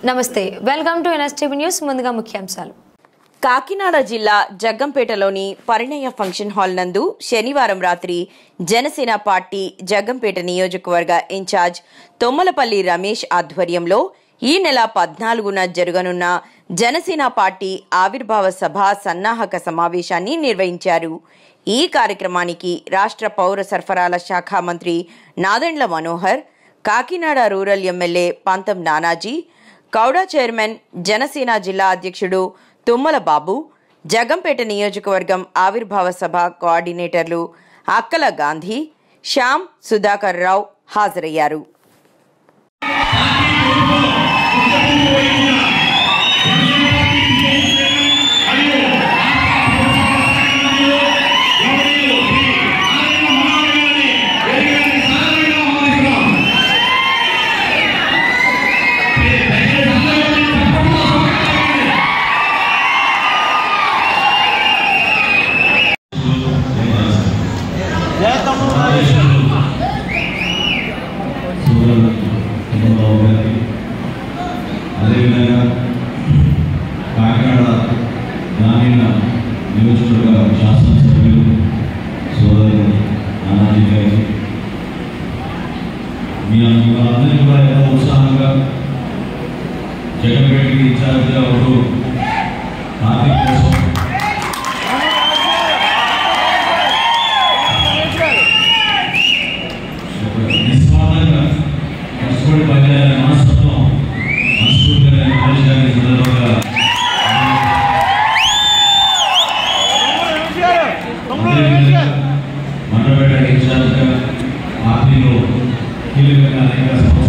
నమస్తే, welcome to NSTV news. ముందుగా ముఖ్యాంశాలు. కాకినాడ జిల్లా జగ్గంపేటలోని పరిణయ ఫంక్షన్ హాల్ నందు శనివారం రాత్రి జనసేన పార్టీ జగ్గంపేట నియోజకవర్గ ఇన్ఛార్జ్ తొమ్మలపల్లి రమేష్ ఆధ్వర్యంలో ఈ నెల 14న జరగనున్న జనసేన పార్టీ ఆవిర్భావ సభ సన్నాహక సమావేశాన్ని నిర్వహించారు. ఈ కార్యక్రమానికి రాష్ట్ర పౌర సరఫరాల శాఖ మంత్రి నాదెండ్ల మనోహర్, కాకినాడ రూరల్ ఎమ్మెల్యే పంతం నానాజీ, కౌడా చైర్మన్, జనసేన జిల్లా అధ్యక్షుడు తుమ్మల బాబు, జగ్గంపేట నియోజకవర్గం ఆవిర్భావ సభ కోఆర్డినేటర్లు అక్కల గాంధీ, శ్యామ్ సుధాకర్ రావు హాజరయ్యారు. అదేవిధంగా కాకినాడ గ్రామీణ నియోజకవర్గ శాసనసభ్యులు సోదరులు నానాజీ గారు, మీ అందరినీ కూడా ఎంతో ఉత్సాహంగా జగన్పేటకి ఇన్ఛార్జిగా ఉంటూ పార్టీ కోసం నిస్వార్థంగా కష్టపడి పనిచేయాలనే మనస్తత్వం మనస్ఫూర్తిగా నిర్వహించడానికి సందర్భంగా మండపేట ఇన్ఛార్జిగా పార్టీలో కీలకంగా అనేక